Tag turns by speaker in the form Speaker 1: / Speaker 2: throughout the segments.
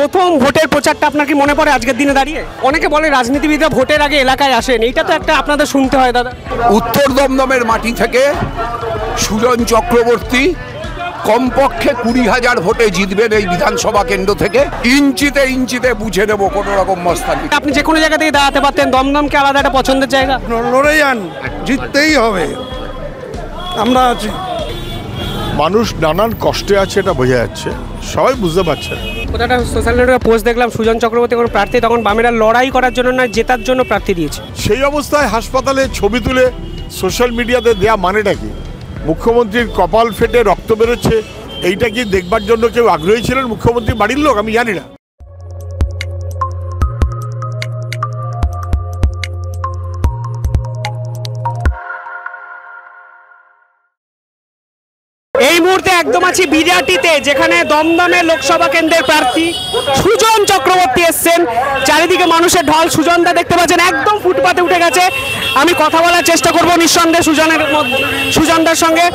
Speaker 1: প্রথম ভোটের প্রচারটা আপনার কি মনে পড়ে আজকের দিনে দাঁড়িয়ে? অনেকে বলে রাজনীতিবিদরা ভোটের আগে এলাকায় আসেন, এইটা তো একটা আপনাদের শুনতে হয় দাদা।
Speaker 2: উত্তর দমদমের মাটি থেকে সুজন চক্রবর্তী কমপক্ষে 20,000 ভোটে জিতবেন এই বিধানসভা কেন্দ্র থেকে। ইঞ্চিতে ইঞ্চিতে বুঝে নেব কোনো রকম মস্তানি।
Speaker 1: আপনি যে কোনো জায়গা থেকে দাঁড়াতে পারতেন, দমদমকে আলাদা একটা পছন্দের জায়গা।
Speaker 3: লড়ে যান, জিততেই হবে, আমরা আছি।
Speaker 4: মানুষ নানান কষ্টে আছে, এটা বোঝা যাচ্ছে, সবাই বুঝতে পারছে।
Speaker 1: কোথাটা সোশ্যাল নেটওয়ার্কে পোস্ট দেখলাম সুজন চক্রবর্তী কোনো প্রার্থী, তখন বামেরা লড়াই করার জন্য না জেতার জন্য প্রার্থী দিয়েছে।
Speaker 4: সেই অবস্থায় হাসপাতালে ছবি তুলে সোশ্যাল মিডিয়াতে দেয়া মানেটা কি? মুখ্যমন্ত্রীর কপাল ফেটে রক্ত বেরোচ্ছে, এইটা কি দেখবার জন্য কেউ আগ্রহী ছিলেন মুখ্যমন্ত্রী বাড়ির লোক? আমি জানি না।
Speaker 1: এই মুহূর্তে একদম আছি বিরাটিতে, যেখানে দমদমের লোকসভা কেন্দ্রের প্রার্থী সুজন চক্রবর্তী এসছেন। চারিদিকে মানুষের ঢল। সুজনদা দেখতে পাচ্ছেন একদম ফুটপাতে উঠে গেছে। আমি কথা বলার চেষ্টা করব নিঃসন্দেহে সুজনদার সঙ্গে।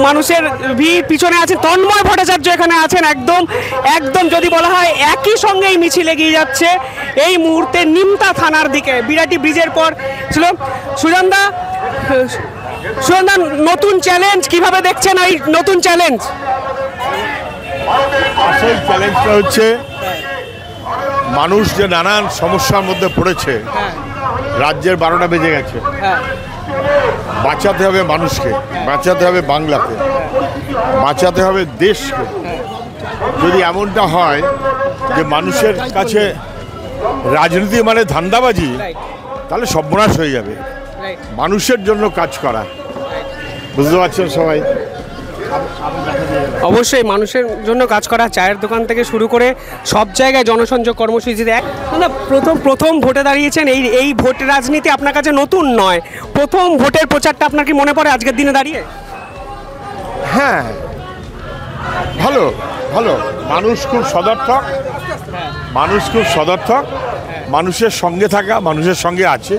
Speaker 1: মানুষের ভিড়, পিছনে আছে তন্ময় ভট্টাচার্য, এখানে আছেন। একদম যদি বলা হয় একই সঙ্গে এই মিছিল এগিয়ে যাচ্ছে এই মুহূর্তে নিমতা থানার দিকে, বিরাটি ব্রিজের পর ছিল। সুজনদা, নতুন চ্যালেঞ্জ কিভাবে দেখছেন? এই নতুন চ্যালেঞ্জ,
Speaker 4: আসল চ্যালেঞ্জটা হচ্ছে মানুষ যে নানান সমস্যার মধ্যে পড়েছে। রাজ্যের 12টা বেজে গেছে, বাঁচাতে হবে মানুষকে, বাঁচাতে হবে বাংলাকে, বাঁচাতে হবে দেশকে। যদি এমনটা হয় যে মানুষের কাছে রাজনীতি মানে ধান্দাবাজি, তাহলে সর্বনাশ হয়ে যাবে। মানুষের জন্য কাজ করা, বুঝতে পারছেন সবাই?
Speaker 1: অবশ্যই মানুষের জন্য কাজ করা, চায়ের দোকান থেকে শুরু করে সব জায়গায় জনসংযোগ কর্মসূচিতে। প্রথম ভোটে দাঁড়িয়েছেন। এই ভোট রাজনীতি আপনার কাছে নতুন নয়। প্রথম ভোটের প্রচারটা আপনার কি মনে পড়ে আজকের দিনে দাঁড়িয়ে?
Speaker 4: হ্যাঁ, ভালো ভালো। মানুষ খুব সদর্থক, মানুষের সঙ্গে থাকা, মানুষের সঙ্গে আছে।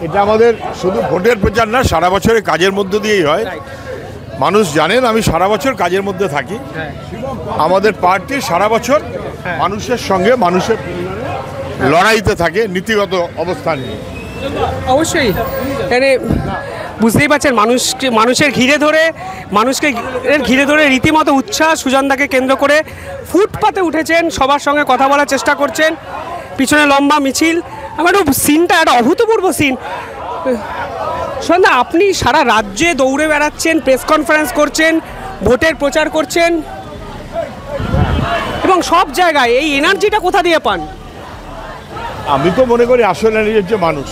Speaker 4: এটা আমাদের শুধু ভোটের প্রচার না, সারা বছরের কাজের মধ্য দিয়েই হয়। মানুষ জানেন আমি সারা বছর কাজের মধ্যে থাকি। আমাদের পার্টি সারা বছর মানুষের সঙ্গে, মানুষের লড়াইতে থাকে, নীতিগত অবস্থান নিয়ে।
Speaker 1: অবশ্যই বুঝতেই পারছেন মানুষকে ঘিরে ধরে রীতিমতো উচ্ছ্বাস। সুজনদাকে কেন্দ্র করে ফুটপাতে উঠেছেন, সবার সঙ্গে কথা বলার চেষ্টা করছেন। পিছনে লম্বা মিছিল। আমার সিনটা একটা অভূতপূর্ব সিন। সুজনদা, আপনি সারা রাজ্যে দৌড়ে বেড়াচ্ছেন, প্রেস কনফারেন্স করছেন, ভোটের প্রচার করছেন, এবং সব জায়গায় এই এনার্জিটা কোথা দিয়ে পান?
Speaker 4: আমি তো মনে করি আসল এনার্জি হচ্ছে মানুষ।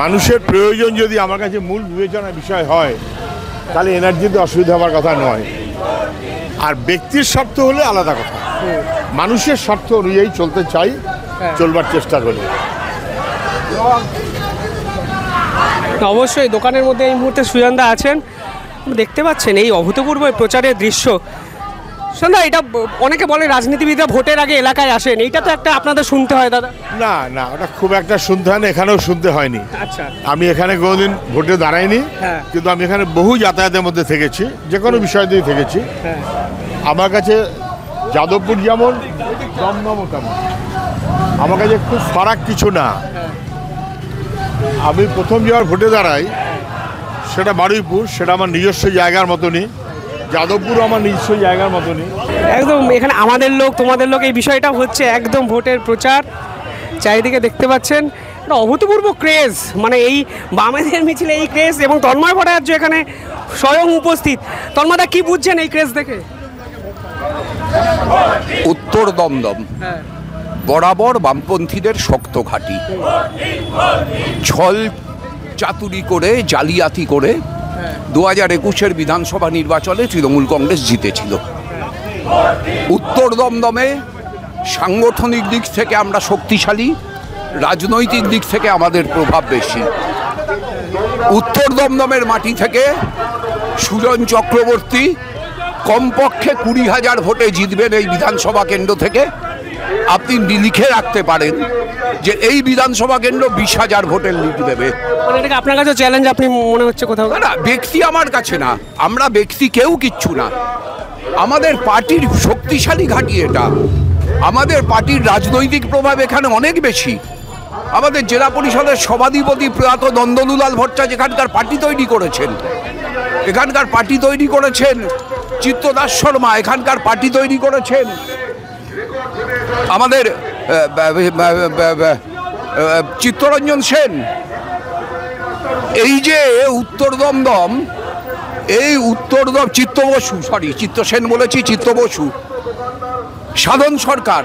Speaker 4: মানুষের প্রয়োজন যদি আমার কাছে মূল বিবেচনার বিষয় হয়, তাহলে এনার্জিতে অসুবিধা হওয়ার কথা নয়। আর ব্যক্তির স্বার্থ হলে আলাদা কথা। মানুষের স্বার্থ অনুযায়ী চলতে চাই, চলবার চেষ্টা করি।
Speaker 1: অবশ্যই দোকানের মধ্যে এই মুহূর্তে সুজনদা আছেন, দেখতে পাচ্ছেন এই অভূতপূর্ব প্রচারের দৃশ্য। সুজনদা, এটা অনেকে বলে রাজনীতিবিদরা ভোটের আগে এলাকায় আসেন, এইটা তো একটা আপনাদের শুনতে হয় দাদা।
Speaker 4: না না, ওটা খুব একটা শুনতে হয় না, এখানেও শুনতে হয়নি।
Speaker 1: আচ্ছা,
Speaker 4: আমি এখানে কোনোদিন ভোটে দাঁড়াইনি, কিন্তু আমি এখানে বহু যাতায়াতের মধ্যে থেকেছি, যে কোনো বিষয় দিয়ে থেকেছি। আমার কাছে যাদবপুর যেমন, দমদমও তেমন। আমার কাছে খুব ফারাক কিছু না। আমি প্রথম যাওয়ার ভোটে দাঁড়াই, সেটা বারুইপুর, সেটা আমার নিজস্ব জায়গার মতনই। যাদবপুরও আমার নিজস্ব জায়গার মতনই।
Speaker 1: একদম এখানে আমাদের লোক তোমাদের লোক, এই বিষয়টা হচ্ছে একদম ভোটের প্রচার। চারিদিকে দেখতে পাচ্ছেন একটা অভূতপূর্ব ক্রেজ, মানে এই বামেদের মিছিলে এই ক্রেজ, এবং তন্ময় ভট্টাচার্য এখানে স্বয়ং উপস্থিত। তন্ময়দা, কি বুঝছেন এই ক্রেজ দেখে?
Speaker 2: উত্তর দমদম বরাবর বামপন্থীদের শক্ত ঘাঁটি। ছল চাতুরি করে, জালিয়াতি করে 2021-এর বিধানসভা নির্বাচনে তৃণমূল কংগ্রেস জিতেছিল। উত্তর দমদমে সাংগঠনিক দিক থেকে আমরা শক্তিশালী, রাজনৈতিক দিক থেকে আমাদের প্রভাব বেশি। উত্তর দমদমের মাটি থেকে সুজন চক্রবর্তী কমপক্ষে 20,000 ভোটে জিতবেন এই বিধানসভা কেন্দ্র থেকে। আপনি লিখে রাখতে পারেন যে এই বিধানসভা কেন্দ্র 20,000 ভোটের লিড দেবে।
Speaker 1: আপনার কাছে চ্যালেঞ্জ আপনি মনে হচ্ছে কোথাও?
Speaker 2: না, ব্যক্তি আমার কাছে না, আমরা ব্যক্তি কেউ কিচ্ছু না। আমাদের পার্টির শক্তিশালী ঘাঁটি এটা। আমাদের পার্টির রাজনৈতিক প্রভাব এখানে অনেক বেশি। আমাদের জেলা পরিষদের সভাধিপতি প্রয়াত নন্দলাল ভট্টাচার্য এখানকার পার্টি তৈরি করেছেন, এখানকার পার্টি তৈরি করেছেন চিত্তদাস শর্মা, এখানকার পার্টি তৈরি করেছেন আমাদের চিত্তরঞ্জন সেন। এই যে উত্তর দমদম, এই উত্তর চিত্ত বসু, সরি চিত্ত সেন বলেছি, চিত্ত বসু, সাধন সরকার,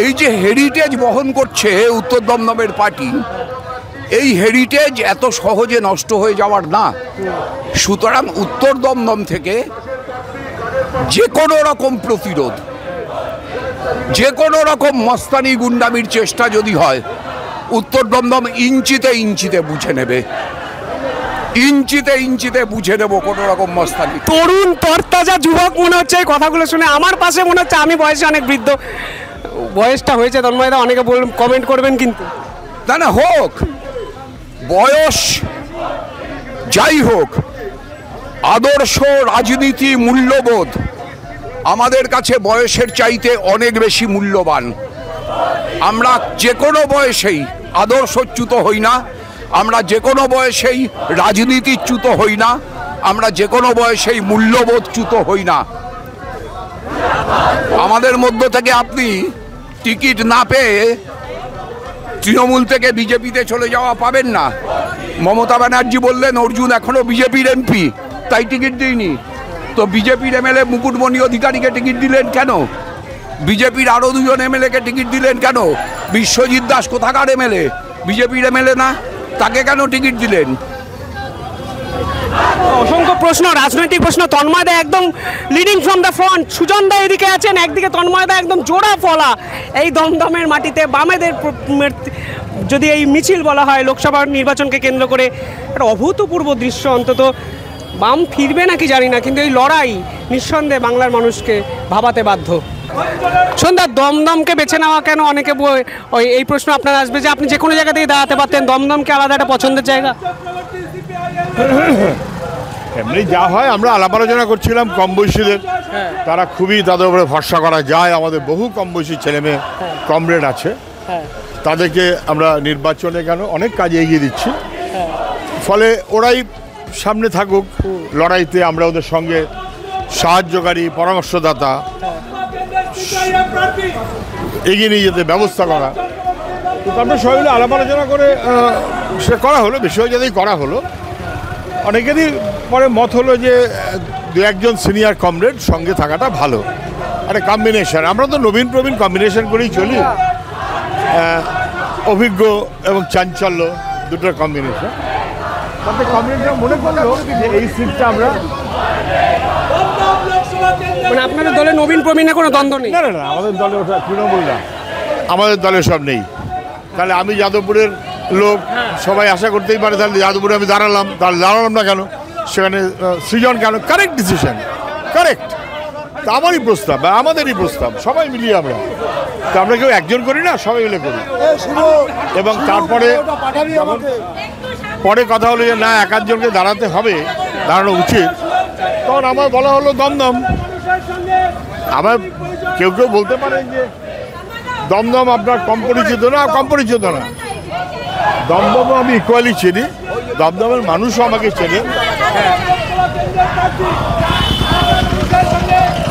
Speaker 2: এই যে হেরিটেজ বহন করছে উত্তর দমদমের পার্টি, এই হেরিটেজ এত সহজে নষ্ট হয়ে যাওয়ার না। সুতরাং উত্তর দমদম থেকে যে কোনো রকম প্রতিরোধ, যে কোনো রকম মস্তানি গুন্ডামির চেষ্টা যদি হয়, উত্তর দমদম ইঞ্চিতে ইঞ্চিতে বুঝে নেবে, ইঞ্চিতে ইঞ্চিতে বুঝে নেবো কোনো রকম মস্তানি।
Speaker 1: তরুণ তরতাজা যুবক মনে হচ্ছে এই কথাগুলো শুনে। আমার পাশে মনে হচ্ছে আমি বয়সে অনেক বৃদ্ধ। বয়সটা হয়েছে তন্ময়দা, অনেকে কমেন্ট করবেন কিন্তু।
Speaker 2: না না, হোক বয়স যাই হোক, আদর্শ, রাজনীতি, মূল্যবোধ আমাদের কাছে বয়সের চাইতে অনেক বেশি মূল্যবান। আমরা যে কোনো বয়সেই আদর্শচ্যুত হই না, আমরা যে কোনো বয়সেই রাজনীতিচ্যুত হই না, আমরা যে কোনো বয়সেই মূল্যবোধচ্যুত হই না। আমাদের মধ্য থেকে আপনি টিকিট না পেয়ে তৃণমূল থেকে বিজেপিতে চলে যাওয়া পাবেন না। মমতা ব্যানার্জি বললেন অর্জুন এখনো বিজেপির এমপি, তাই টিকিট দিইনি। তো বিজেপির এমএলএ মুকুটমণি অধিকারীকে টিকিট দিলেন কেন? বিজেপির আরও দুজন এমএলএকে টিকিট দিলেন কেন? বিশ্বজিৎ দাস কোথাকার এমএলএ? বিজেপির এমএলএ না, তাকে কেন টিকিট দিলেন?
Speaker 1: অসংখ্য প্রশ্ন, রাজনৈতিক প্রশ্ন। তন্ময়দা একদম লিডিং ফ্রম দ্য ফ্রন্ট, সুজনদা এদিকে আছেন, একদিকে তন্ময়দা একদম জোড়া ফলা। এই দমদমের মাটিতে বামেদের যদি এই মিছিল বলা হয় লোকসভা নির্বাচনকে কেন্দ্র করে, একটা অভূতপূর্ব দৃশ্য। অন্তত বাম ফিরবে নাকি জানি না, কিন্তু এই লড়াই নিঃসন্দেহে বাংলার মানুষকে ভাবাতে বাধ্য। সন্ধ্যা, দমদমকে বেছে নেওয়া কেন? অনেকে ওই এই প্রশ্ন আপনার আসবে যে আপনি যে কোনো জায়গা থেকে দাঁড়াতে পারতেন, দমদমকে আলাদা একটা পছন্দের জায়গা।
Speaker 4: এমনি যা হয়, আমরা আলাপ আলোচনা করছিলাম কম বয়সীদের, তারা খুবই তাদের উপরে ভরসা করা যায়। আমাদের বহু কম বয়সী ছেলে মেয়ে কমরেড আছে, তাদেরকে আমরা নির্বাচনে কেন অনেক কাজে এগিয়ে দিচ্ছি। ফলে ওরাই সামনে থাকুক লড়াইতে, আমরা ওদের সঙ্গে সাহায্যকারী, পরামর্শদাতা, এগিয়ে নিয়ে যেতে ব্যবস্থা করা। তো তারপরে সবাই মিলে আলাপ আলোচনা করে সে করা হলো, বিষয় যাতেই করা হলো। অনেকেরই পরে মত হলো যে দু একজন সিনিয়র কমরেড সঙ্গে থাকাটা ভালো, একটা কম্বিনেশন। আমরা তো নবীন প্রবীণ কম্বিনেশন করেই চলি, অভিজ্ঞ এবং চাঞ্চল্য দুটোর কম্বিনেশন। তাতে কমরেডরা মনে করলো যে এই সিটটা আমরা,
Speaker 1: মানে আপনাদের দলে নবীন প্রবীণে কোনো দ্বন্দ্ব নেই?
Speaker 4: না না না, আমাদের দলে ওটা তৃণমূল না, আমাদের দলে সব নেই। তাহলে আমি যাদবপুরের লোক, সবাই আশা করতেই পারে তাহলে যাদবপুরে আমি দাঁড়ালাম, তাহলে দাঁড়ালাম না কেন? সেখানে সৃজন কেন? Correct decision, correct. তা আমারই প্রস্তাব, আমাদেরই প্রস্তাব, সবাই মিলিয়ে আমরা। তো আমরা কেউ একজন করি না, সবাই মিলে করি। এবং তারপরে পরে কথা হলো যে না, এক আধজনকে দাঁড়াতে হবে, দাঁড়ানো উচিত, তখন আমার বলা হলো দমদম। আবার কেউ কেউ বলতে পারেন যে দমদম আপনার কম পরিচিত না, কম পরিচিত না। দমদমও আমি ইকুয়ালি চিনি, দমদমের মানুষও আমাকে চেনে।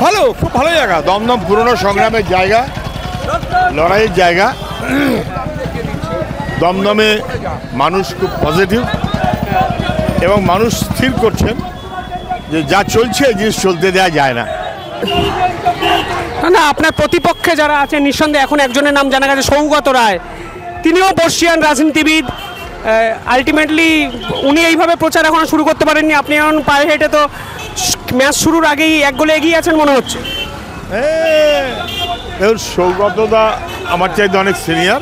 Speaker 4: ভালো, খুব ভালো জায়গা দমদম, পুরনো সংগ্রামের জায়গা, লড়াইয়ের জায়গা। দমদমে মানুষ খুব পজিটিভ এবং মানুষ স্থির করছেন যে যা চলছে এই জিনিস চলতে দেওয়া যায় না।
Speaker 1: না, আপনার প্রতিপক্ষে যারা আছেন নিঃসন্দেহে এখন একজনের নাম জানা গেছে, সৌগত রায়। তিনিও বর্ষিয়ান রাজনীতিবিদ। আলটিমেটলি উনি এইভাবে প্রচার এখনো শুরু করতে পারেননি। আপনি এখন পায়ে হেঁটে তো ম্যাচ শুরুর আগেই এক গোলে এগিয়ে আছেন মনে হচ্ছে।
Speaker 4: সৌগতদা আমার চাইতে অনেক সিনিয়র,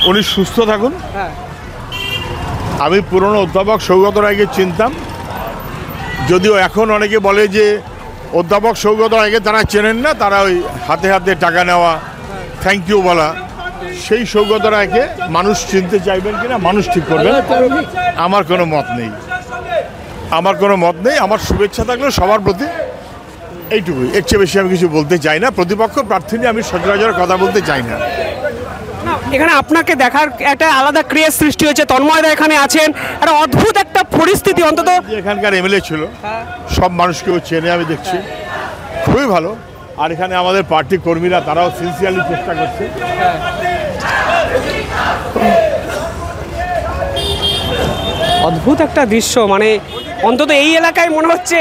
Speaker 4: উনি সুস্থ থাকুন। আমি পুরনো অধ্যাপক সৌগত রায়কে চিনতাম, যদিও এখন অনেকে বলে যে অধ্যাপক সৌগত রায়কে তারা চেনেন না, তারা ওই হাতে হাতে টাকা নেওয়া, থ্যাংক ইউ বলা, সেই সৌগত রায়কে মানুষ চিনতে চাইবেন কিনা মানুষ ঠিক করবেন, আমার কোনো মত নেই। আমার কোনো মত নেই, আমার শুভেচ্ছা থাকলো সবার প্রতি, এইটুকুই। এর চেয়ে বেশি আমি কিছু বলতে চাই না। প্রতিপক্ষ প্রার্থী নিয়ে আমি সচরাচর কথা বলতে চাই না।
Speaker 1: এখানে আপনাকে দেখার একটা আলাদা ক্রেজ সৃষ্টি হয়েছে, তন্ময়দা এখানে আছেন, একটা অদ্ভুত একটা পরিস্থিতি। অন্তত
Speaker 4: এখানকার এমএলএ ছিল, সব মানুষকেও চেনে আমি দেখছি, খুবই ভালো। আর এখানে আমাদের পার্টি কর্মীরা তারাও সিনসিয়ারলি চেষ্টা করছে।
Speaker 1: অদ্ভুত একটা দৃশ্য, মানে অন্তত এই এলাকায় মনে হচ্ছে,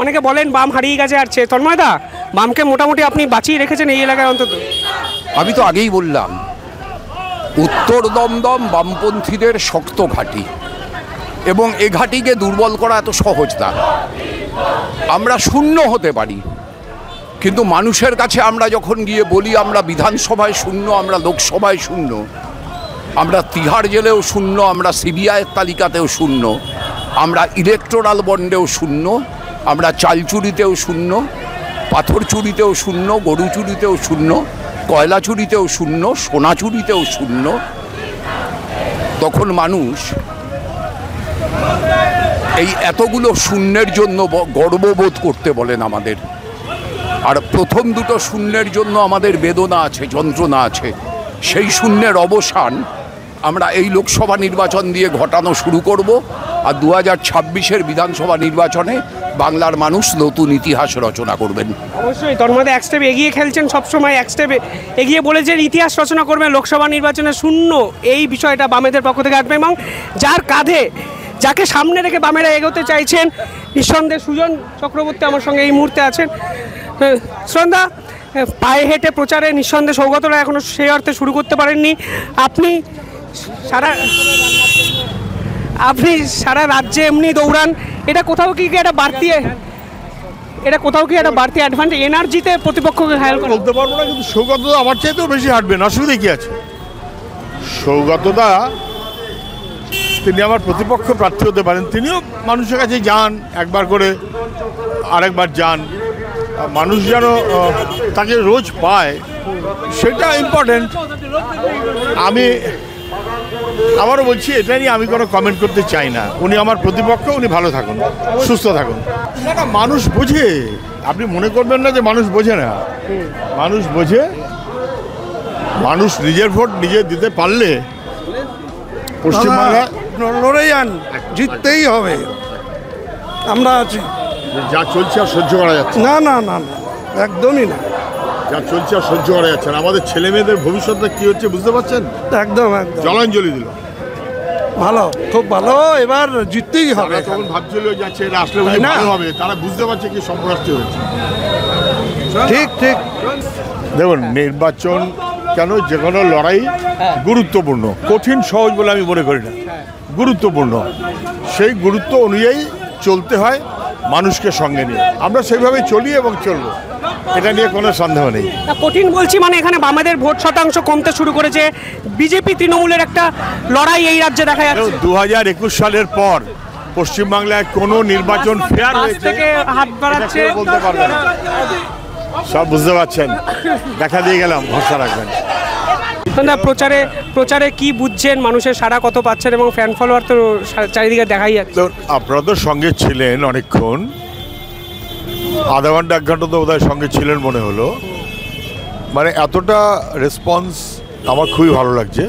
Speaker 1: অনেকে বলেন বাম হারিয়ে গেছে, আর তন্ময়দা বামকে মোটামুটি আপনি বাঁচিয়ে রেখেছেন এই এলাকায় অন্তত।
Speaker 2: আমি তো আগেই বললাম, উত্তর দমদম বামপন্থীদের শক্ত ঘাঁটি, এবং এ ঘাঁটিকে দুর্বল করা এত সহজ না। আমরা শূন্য হতে পারি, কিন্তু মানুষের কাছে আমরা যখন গিয়ে বলি আমরা বিধানসভায় শূন্য, আমরা লোকসভায় শূন্য, আমরা তিহার জেলেও শূন্য, আমরা সিবিআইয়ের তালিকাতেও শূন্য, আমরা ইলেকটোরাল বন্ডেও শূন্য, আমরা চাল চুরিতেও শূন্য, পাথর চুরিতেও শূন্য, গরু চুরিতেও শূন্য, কয়লা চুরিতেও শূন্য, সোনা চুরিতেও শূন্য, তখন মানুষ এই এতগুলো শূন্যের জন্য গর্ববোধ করতে বলেন আমাদের। আর প্রথম দুটো শূন্যের জন্য আমাদের বেদনা আছে, যন্ত্রণা আছে। সেই শূন্যের অবসান আমরা এই লোকসভা নির্বাচন দিয়ে ঘটানো শুরু করব। আর 2026-এর বিধানসভা নির্বাচনে বাংলার মানুষ নতুন ইতিহাস রচনা করবেন।
Speaker 1: অবশ্যই তন্ময়দা এক স্টেপ এগিয়ে খেলছেন, সবসময় এক স্টেপ এগিয়ে বলেছেন ইতিহাস রচনা করবেন, লোকসভা নির্বাচনে শূন্য এই বিষয়টা বামেদের পক্ষ থেকে আসবে, এবং যার কাঁধে, যাকে সামনে রেখে বামেরা এগোতে চাইছেন, নিঃসন্দেহে সুজন চক্রবর্তী আমার সঙ্গে এই মুহূর্তে আছেন। সুজনদা, পায়ে হেঁটে প্রচারে নিঃসন্দেহে সৌগতরা এখনো সেই অর্থে শুরু করতে পারেননি। আপনি সারা রাজ্যে এমনি দৌড়ান, এটা কোথাও কি একটা বাড়তি, অ্যাডভান্টেজ, এনার্জিতে প্রতিপক্ষকে ঘায়াল করে
Speaker 4: বলতে পারবো না, কিন্তু সৌগতদা আমার চাইতেও বেশি হাঁটবেন, অসুবিধা কি আছে? সৌগতদা তিনি আমার প্রতিপক্ষ প্রার্থী হতে পারেন, তিনিও মানুষের কাছে যান, একবার করে আরেকবার যান, মানুষ যেন তাকে রোজ পায় সেটা ইম্পর্টেন্ট। আমি আবারও বলছি, এটা নিয়ে আমি কোনো কমেন্ট করতে চাই না। উনি আমার প্রতিপক্ষ, উনি ভালো থাকুন, সুস্থ থাকুন। না, মানুষ বোঝে, আপনি মনে করবেন না যে মানুষ বোঝে না, মানুষ বোঝে। মানুষ নিজের ভোট নিজে দিতে পারলে পশ্চিমবাংলা
Speaker 3: লড়ে যান, জিততেই হবে, আমরা আছি।
Speaker 4: যা চলছে আর সহ্য করা যাচ্ছে
Speaker 3: না না না না, একদমই না,
Speaker 4: যা চলছে আর সহ্য করা যাচ্ছে না। আমাদের ছেলে মেয়েদের ভবিষ্যৎটা কি হচ্ছে বুঝতে পারছেন?
Speaker 3: একদম একদম
Speaker 4: জলাঞ্জলি দিল,
Speaker 3: ভালো, খুব ভালো, এবার জিততেই হবে।
Speaker 4: তারা তখন ভাবছিল যাচ্ছে এটা আসলে ভালো হবে, তারা বুঝতে পারছে কি সম্পরাষ্ট্র হয়েছে।
Speaker 3: ঠিক ঠিক।
Speaker 4: দেখুন, নির্বাচন কেন, যে কোনো লড়াই গুরুত্বপূর্ণ, কঠিন সহজ বলে আমি মনে করি না, গুরুত্বপূর্ণ। সেই গুরুত্ব অনুযায়ী চলতে হয় মানুষকে সঙ্গে নিয়ে, আমরা সেইভাবেই চলি এবং চলবো, এটা নিয়ে কোনো সন্দেহ নেই।
Speaker 1: কঠিন বলছি মানে এখানে বামেদের ভোট শতাংশ কমতে শুরু করেছে, বিজেপি তৃণমূলের একটা লড়াই এই রাজ্যে দেখা যাচ্ছে।
Speaker 4: 2021 সালের পর পশ্চিমবাংলায় কোনো নির্বাচন ফেয়ার হয়েছে
Speaker 1: হাত বাড়াচ্ছে
Speaker 4: বলতে পারবেন না, সব বুঝতে পারছেন। দেখা দিয়ে গেলাম, ভরসা রাখবেন।
Speaker 1: প্রচারে কি বুঝছেন, মানুষের সাড়া কত পাচ্ছেন, এবং ফ্যান ফলোয়ার তো চারিদিকে দেখাই যাচ্ছে।
Speaker 4: আপনারা তো সঙ্গে ছিলেন অনেকক্ষণ, আধা ঘন্টা 1 ঘন্টা তো বোধহয় সঙ্গে ছিলেন মনে হলো, মানে এতটা রেসপন্স আমার খুবই ভালো লাগছে।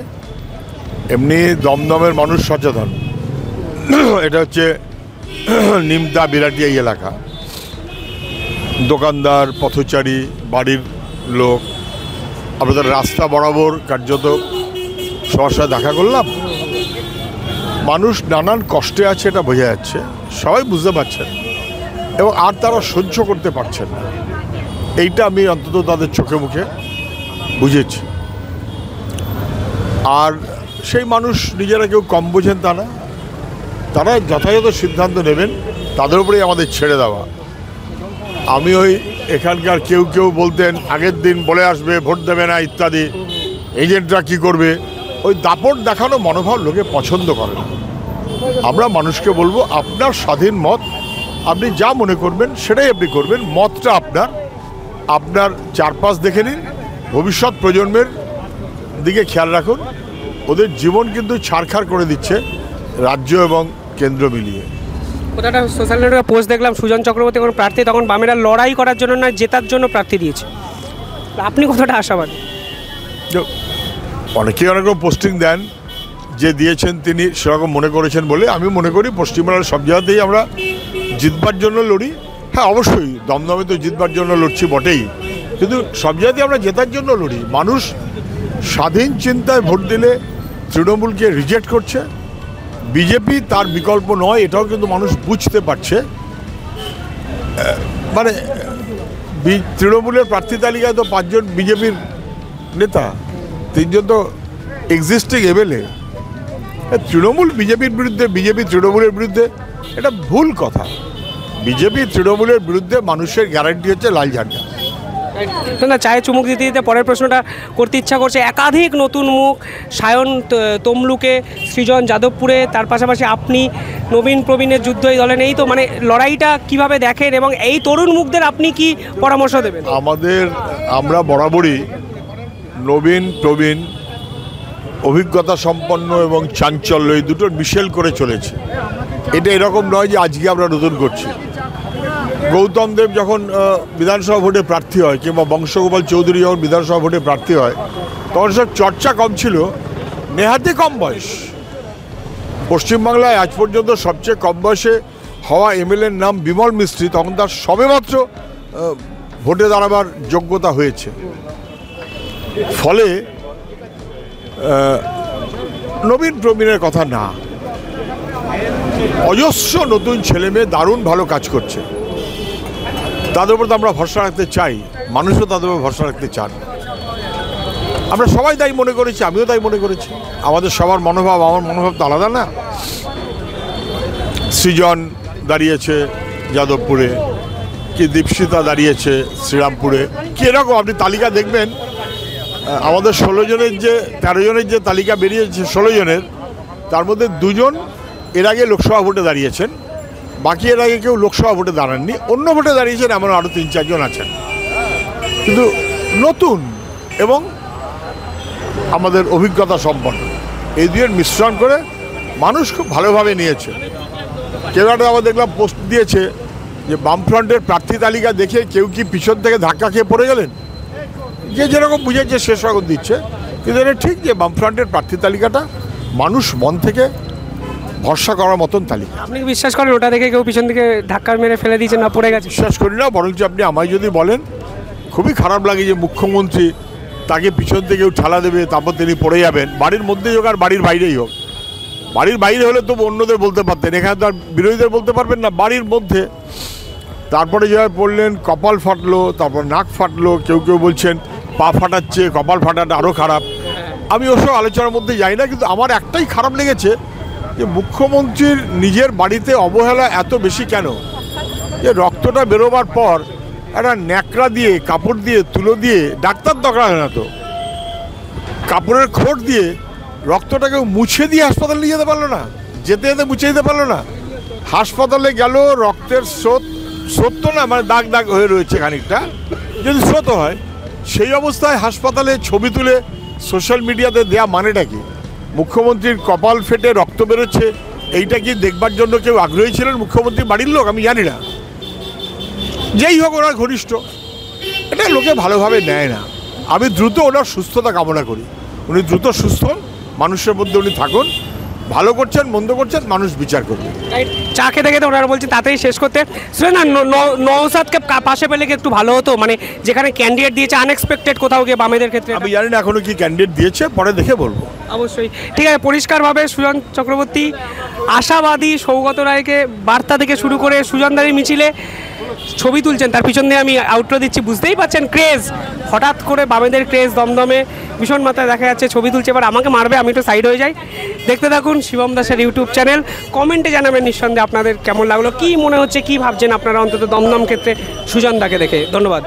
Speaker 4: এমনি দমদমের মানুষ সচেতন, এটা হচ্ছে নিমতা বিরাটিয়া এলাকা, দোকানদার, পথচারী, বাড়ির লোক, আপনাদের রাস্তা বরাবর কার্যত সবার সাথে দেখা করলাম। মানুষ নানান কষ্টে আছে, এটা বোঝা যাচ্ছে, সবাই বুঝতে পারছেন, এবং আর তারা সহ্য করতে পারছেন না, এইটা আমি অন্তত তাদের চোখে মুখে বুঝেছি। আর সেই মানুষ নিজেরা কেউ কম বোঝেন তা না, তারা যথাযথ সিদ্ধান্ত নেবেন, তাদের উপরেই আমাদের ছেড়ে দেওয়া। আমি ওই এখানকার কেউ বলতেন আগের দিন বলে আসবে, ভোট দেবে না ইত্যাদি, এজেন্টরা কি করবে, ওই দাপট দেখানো মনোভাব লোকে পছন্দ করে না। আমরা মানুষকে বলবো, আপনার স্বাধীন মত, আপনি যা মনে করবেন সেটাই আপনি করবেন, মতটা আপনার চারপাশ দেখে নিন, ভবিষ্যৎ প্রজন্মের দিকে খেয়াল রাখুন, ওদের জীবন কিন্তু ছাড়খাড় করে দিচ্ছে রাজ্য এবং কেন্দ্র মিলিয়ে।
Speaker 1: কোথাটা সোশ্যাল নেটওয়ার্কে পোস্ট দেখলাম সুজন চক্রবর্তী কোনো প্রার্থী, তখন বামেরা লড়াই করার জন্য না জেতার জন্য প্রার্থী দিয়েছে। আপনি কতটা আশাবাদী?
Speaker 4: অনেকেই অনেক রকম পোস্টিং দেন, যে দিয়েছেন তিনি সেরকম মনে করেছেন বলে আমি মনে করি পশ্চিমবাংলার সব জায়গাতেই আমরা জিতবার জন্য লড়ি। হ্যাঁ অবশ্যই দমদমে তো জিতবার জন্য লড়ছি বটেই, কিন্তু সব জায়গাতেই আমরা জেতার জন্য লড়ি। মানুষ স্বাধীন চিন্তায় ভোট দিলে তৃণমূলকে রিজেক্ট করছে, বিজেপি তার বিকল্প নয়, এটাও কিন্তু মানুষ বুঝতে পারছে। মানে তৃণমূলের প্রার্থী তালিকায় তো 5 জন বিজেপির নেতা, 3 জন তো এক্সিস্টিং এমএলএ। তৃণমূল বিজেপির বিরুদ্ধে, বিজেপি তৃণমূলের বিরুদ্ধে, এটা ভুল কথা। বিজেপি তৃণমূলের বিরুদ্ধে মানুষের গ্যারান্টি হচ্ছে লাল ঝান্ডা।
Speaker 1: না চায়ে চুমুক দিতে দিতে পরের প্রশ্নটা করতে ইচ্ছা করছে। একাধিক নতুন মুখ, সায়ন তমলুকে, সৃজন যাদবপুরে, তার পাশাপাশি আপনি, নবীন প্রবীণের যুদ্ধ এই দলে নেই তো, মানে লড়াইটা কিভাবে দেখেন এবং এই তরুণ মুখদের আপনি কি পরামর্শ দেবেন?
Speaker 4: আমরা বরাবরই নবীন প্রবীণ, অভিজ্ঞতা সম্পন্ন এবং চাঞ্চল্য এই দুটোর মিশেল করে চলেছে। এটা এরকম নয় যে আজকে আমরা নতুন করছি। গৌতম দেব যখন বিধানসভা ভোটে প্রার্থী হয়, কিংবা বংশগোপাল চৌধুরী যখন বিধানসভা ভোটে প্রার্থী হয়, তখন সব চর্চা কম ছিল, নেহাতি কম বয়স। পশ্চিমবাংলায় আজ পর্যন্ত সবচেয়ে কম বয়সে হওয়া এমএলএর নাম বিমল মিস্ত্রি, তখন তার সবেমাত্র ভোটে দাঁড়াবার যোগ্যতা হয়েছে। ফলে নবীন প্রবীণের কথা না, অজস্র নতুন ছেলে মেয়ে দারুণ ভালো কাজ করছে, তাদের উপর তো আমরা ভরসা রাখতে চাই, মানুষও তাদের উপর ভরসা রাখতে চান। আমরা সবাই তাই মনে করেছি, আমিও তাই মনে করেছি। আমাদের সবার মনোভাব, আমার মনোভাব তো আলাদা না। সৃজন দাঁড়িয়েছে যাদবপুরে, কি দীপশিতা দাঁড়িয়েছে শ্রীরামপুরে, কি এরকম আপনি তালিকা দেখবেন। আমাদের 13 জনের যে তালিকা বেরিয়েছে 16 জনের, তার মধ্যে 2 জন এর আগে লোকসভা ভোটে দাঁড়িয়েছেন, বাকি এর আগে কেউ লোকসভা ভোটে দাঁড়াননি, অন্য ভোটে দাঁড়িয়েছেন এমন আরও 3-4 জন আছেন। কিন্তু নতুন এবং আমাদের অভিজ্ঞতা সম্পন্ন, এই দুয়ের মিশ্রণ করে মানুষ খুব ভালোভাবে নিয়েছে। কেউ একটা আবার দেখলাম পোস্ট দিয়েছে যে বামফ্রন্টের প্রার্থী তালিকা দেখে কেউ কি পিছন থেকে ধাক্কা খেয়ে পড়ে গেলেন। যে যেরকম বুঝেছে সে স্বাগত দিচ্ছে, কিন্তু এটা ঠিক যে বামফ্রন্টের প্রার্থী তালিকাটা মানুষ মন থেকে ভরসা করার মতন তালিকা।
Speaker 1: আপনি বিশ্বাস করেন ওটা দেখে কেউ পিছন থেকে ধাক্কা মেরে ফেলে দিয়েছে না পড়ে গেছে?
Speaker 4: বিশ্বাস করি না, বরঞ্চ আপনি আমায় যদি বলেন, খুবই খারাপ লাগে যে মুখ্যমন্ত্রী তাকে পিছন থেকে কেউ ঠেলা দেবে, তারপর তিনি পড়ে যাবেন। বাড়ির মধ্যেই হোক আর বাড়ির বাইরেই হোক, বাড়ির বাইরে হলে তো অন্যদের বলতে পারতেন, এখানে তো আর বিরোধীদের বলতে পারবেন না, বাড়ির মধ্যে। তারপরে যেভাবে পড়লেন, কপাল ফাটলো, তারপর নাক ফাটলো, কেউ কেউ বলছেন পা ফাটাচ্ছে, কপাল ফাটাটা আরও খারাপ। আমি ওসব আলোচনার মধ্যে যাই না, কিন্তু আমার একটাই খারাপ লেগেছে যে মুখ্যমন্ত্রীর নিজের বাড়িতে অবহেলা এত বেশি কেন? যে রক্তটা বেরোবার পর একটা ন্যাকড়া দিয়ে, কাপড় দিয়ে, তুলো দিয়ে, ডাক্তার দরকার হয় না তো, কাপড়ের খোঁট দিয়ে রক্তটাকে মুছে দিয়ে হাসপাতালে নিয়ে যেতে পারলো না, যেতে যেতে মুছে দিতে পারলো না। হাসপাতালে গেল, রক্তের স্রোত তো না, মানে দাগ দাগ হয়ে রয়েছে খানিকটা, যদি স্রোত হয়, সেই অবস্থায় হাসপাতালে ছবি তুলে সোশ্যাল মিডিয়াতে দেয়া মানেটা কি? মুখ্যমন্ত্রীর কপাল ফেটে রক্ত বেরোচ্ছে, এইটা কি দেখবার জন্য কেউ আগ্রহী ছিলেন মুখ্যমন্ত্রীর বাড়ির লোক? আমি জানি না, যেই হোক ওরা ঘনিষ্ঠ, এটা লোকে ভালোভাবে নেয় না। আমি দ্রুত ওনার সুস্থতা কামনা করি, উনি দ্রুত সুস্থ হন, মানুষের মধ্যে উনি থাকুন, ভালো করছেন মন্দ করছেন মানুষ বিচার করবে।
Speaker 1: চা খেতে খেতে ওনারা বলছেন তাড়াতাড়ি শেষ করতে, না নওশাদকে পাশে পেলে কি একটু ভালো হতো? মানে যেখানে ক্যান্ডিডেট দিয়েছে আনএক্সপেক্টেড কোথাও গিয়ে বামেদের ক্ষেত্রে।
Speaker 4: আমি জানি না এখনো কি ক্যান্ডিডেট দিয়েছে, পরে দেখে বলবো।
Speaker 1: অবশ্যই ঠিক আছে। পরিষ্কারভাবে সুজন চক্রবর্তী আশাবাদী, সৌগত রায়কে বার্তা থেকে শুরু করে সুজনদারির মিছিলে ছবি তুলছেন, তার পিছন দিয়ে আমি আউটরো দিচ্ছি, বুঝতেই পারছেন ক্রেজ, হঠাৎ করে বামেদের ক্রেজ দমদমে ভীষণ মাত্রায় দেখা যাচ্ছে। ছবি তুলছে, এবার আমাকে মারবে, আমি একটু সাইড হয়ে যাই। দেখতে থাকুন শিবম দাসের ইউটিউব চ্যানেল। কমেন্টে জানাবেন নিঃসন্দেহে আপনাদের কেমন লাগলো, কী মনে হচ্ছে, কী ভাবছেন আপনারা অন্তত দমদম ক্ষেত্রে সুজনদাকে দেখে। ধন্যবাদ।